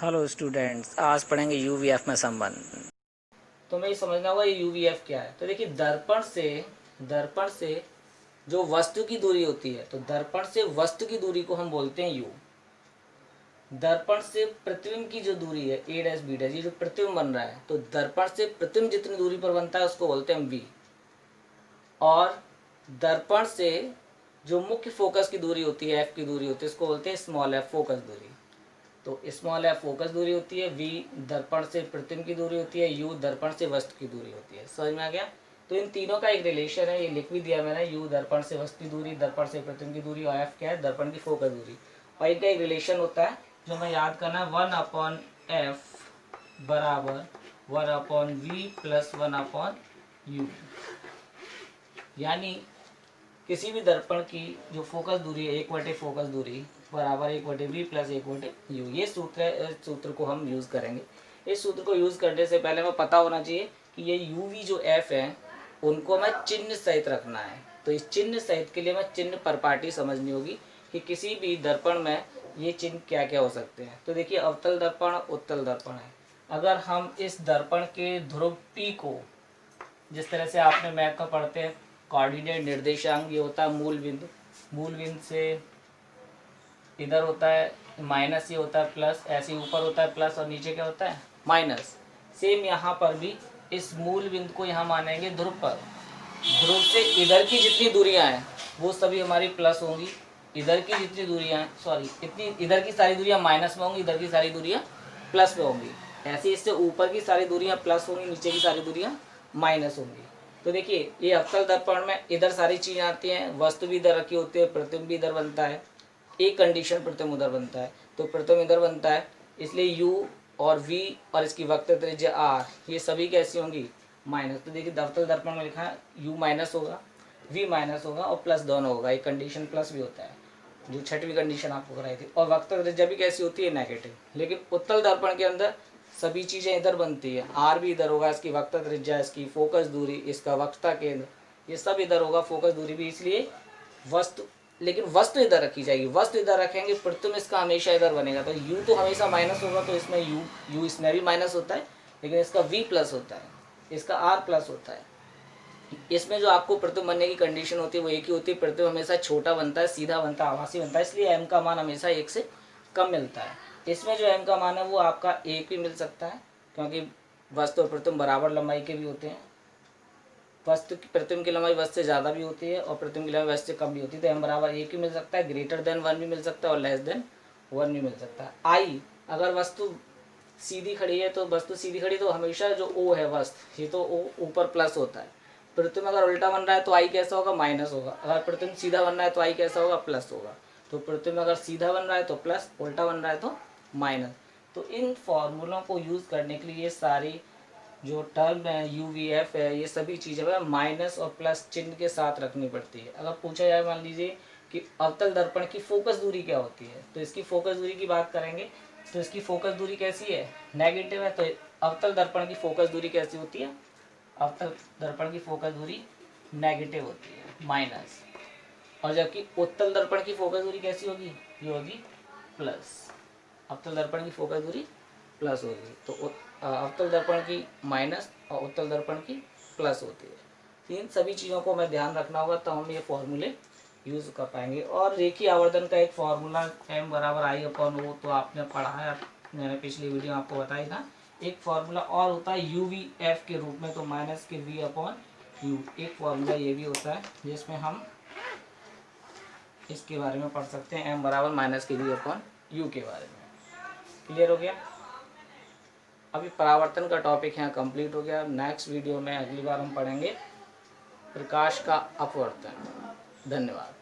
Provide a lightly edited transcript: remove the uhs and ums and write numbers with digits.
Hello students, आज पढ़ेंगे UVF में संबंध। तो हमें ये समझना होगा ये यूवीएफ क्या है। तो देखिए, दर्पण से जो वस्तु की दूरी होती है, तो दर्पण से वस्तु की दूरी को हम बोलते हैं यू। दर्पण से प्रतिबिंब की जो दूरी है ए डैश बी डैश, ये जो प्रतिबिंब बन रहा है, तो दर्पण से प्रतिबिंब जितनी दूरी पर बनता है उसको बोलते हैं वी। और दर्पण से जो मुख्य फोकस की दूरी होती है, एफ की दूरी होती है, उसको बोलते हैं स्मॉल एफ, फोकस दूरी। तो स्मॉल एफ फोकस दूरी होती है, वी दर्पण से प्रतिबिंब की दूरी होती है, यू दर्पण से वस्तु की दूरी होती है। समझ में आ गया। तो इन तीनों का एक रिलेशन है, ये लिख भी दिया मैंने, यू दर्पण से वस्तु की दूरी, दर्पण से प्रतिबिंब की दूरी, और एफ क्या है, दर्पण की फोकस दूरी। और इनका एक रिलेशन होता है जो हमें याद करना है, 1/f बराबर 1/v प्लस 1/u। यानी किसी भी दर्पण की जो फोकस दूरी है, 1/a फोकस दूरी बराबर 1/v प्लस 1/u। ये सूत्र है, इस सूत्र को हम यूज़ करेंगे। इस सूत्र को यूज़ करने से पहले हमें पता होना चाहिए कि ये यूवी जो एफ है उनको हमें चिन्ह सहित रखना है। तो इस चिन्ह सहित के लिए हमें चिन्ह परपाटी समझनी होगी कि किसी भी दर्पण में ये चिन्ह क्या क्या हो सकते हैं। तो देखिए, अवतल दर्पण, उत्तल दर्पण है। अगर हम इस दर्पण के ध्रुव P को, जिस तरह से आपने मैथ में पढ़ते हैं, कोऑर्डिनेट निर्देशांक, ये होता है मूल बिंदु, मूल बिंदु से इधर होता है माइनस, ये होता है प्लस, ऐसे ऊपर होता है प्लस और नीचे क्या होता है माइनस। सेम यहाँ पर भी इस मूल बिंदु को यहाँ मानेंगे ध्रुव पर। ध्रुव से इधर की जितनी दूरियां हैं वो सभी हमारी प्लस होंगी, इधर की जितनी दूरियां हैं, सॉरी, इतनी इधर की सारी दूरियां माइनस में होंगी, इधर की सारी दूरियां प्लस में होंगी। ऐसे इससे ऊपर की सारी दूरियां प्लस होंगी, नीचे की सारी दूरियां माइनस होंगी। तो देखिए, ये अवतल दर्पण में इधर सारी चीज़ें आती हैं, वस्तु भी इधर रखी होती है, प्रतिबिंब भी इधर बनता है, एक कंडीशन प्रतिबिंब उधर बनता है, तो प्रतिबिंब इधर बनता है, इसलिए यू और वी और इसकी वक्र त्रिज्या आर, ये सभी कैसी होंगी माइनस। तो देखिए, अवतल दर्पण में लिखा है यू माइनस होगा, वी माइनस होगा और प्लस दोनों होगा, एक कंडीशन प्लस भी होता है, जो छठवीं कंडीशन आपको कराई थी। और वक्र त्रिज्या भी कैसी होती है नेगेटिव। लेकिन उत्तल दर्पण के अंदर सभी चीज़ें इधर बनती है, आर भी इधर होगा, इसकी वक्र त्रिज्या, इसकी फोकस दूरी, इसका वक्रता केंद्र, ये सब इधर होगा, फोकस दूरी भी। इसलिए वस्तु, लेकिन वस्तु इधर रखी जाएगी, वस्तु इधर रखेंगे, प्रतिबिंब इसका हमेशा इधर बनेगा। तो यू तो हमेशा माइनस होगा, तो इसमें यू इसमें भी माइनस होता है, लेकिन इसका वी प्लस होता है, इसका आर प्लस होता है। इसमें जो आपको प्रतिबिंब बनने की कंडीशन होती है वो एक ही होती है, प्रतिबिंब हमेशा छोटा बनता है, सीधा बनता है, आभासी बनता है, इसलिए एम का मान हमेशा 1 से कम मिलता है। इसमें जो एम का मान है वो आपका 1 भी मिल सकता है, क्योंकि वस्तु और प्रतिबिंब बराबर लंबाई के भी होते हैं। वस्तु की प्रतिबिंब की लंबाई वस्तु से ज़्यादा भी होती है और प्रतिबिंब की लंबाई वस्तु से कम भी होती है, तो एम बराबर 1 भी मिल सकता है, ग्रेटर देन 1 भी मिल सकता है और लेस देन 1 भी मिल सकता है। आई, अगर वस्तु सीधी खड़ी है, तो वस्तु सीधी खड़ी तो हमेशा जो ओ है वस्तु, ये तो ओ ऊपर प्लस होता है। प्रतिबिंब अगर उल्टा बन रहा है तो आई कैसा होगा, माइनस होगा। अगर प्रतिबिंब सीधा बन रहा है तो आई कैसा होगा, प्लस होगा। तो प्रतिबिंब अगर सीधा बन रहा है तो प्लस, उल्टा बन रहा है तो माइनस। तो इन फॉर्मूलों को यूज़ करने के लिए ये सारी जो टर्म है, यू वी एफ है, ये सभी चीज़ें माइनस और प्लस चिन्ह के साथ रखनी पड़ती है। अगर पूछा जाए, मान लीजिए कि अवतल दर्पण की फोकस दूरी क्या होती है, तो इसकी फोकस दूरी की बात करेंगे, तो इसकी फोकस दूरी कैसी है, नेगेटिव है। तो अवतल दर्पण की फोकस दूरी कैसी होती है, अवतल दर्पण की फोकस दूरी नेगेटिव होती है, माइनस। और जबकि उत्तल दर्पण की फोकस दूरी कैसी होगी, ये होगी प्लस। अवतल दर्पण की फोकस दूरी प्लस होगी, तो अवतल दर्पण की माइनस और उत्तल दर्पण की प्लस होती है। इन सभी चीज़ों को हमें ध्यान रखना होगा, तो हम ये फॉर्मूले यूज़ कर पाएंगे। और रेखीय आवर्धन का एक फॉर्मूला एम बराबर आई अपॉन ओ, तो आपने पढ़ा है, मैंने पिछली वीडियो आपको बताई था। एक फॉर्मूला और होता है यू वी एफ के रूप में, तो माइनस के वी अपॉन यू, एक फॉर्मूला ये भी होता है जिसमें हम इसके बारे में पढ़ सकते हैं, एम बराबर माइनस के वी अपॉन यू के बारे में। क्लियर हो गया। अभी परावर्तन का टॉपिक यहाँ कंप्लीट हो गया। नेक्स्ट वीडियो में अगली बार हम पढ़ेंगे प्रकाश का अपवर्तन। धन्यवाद।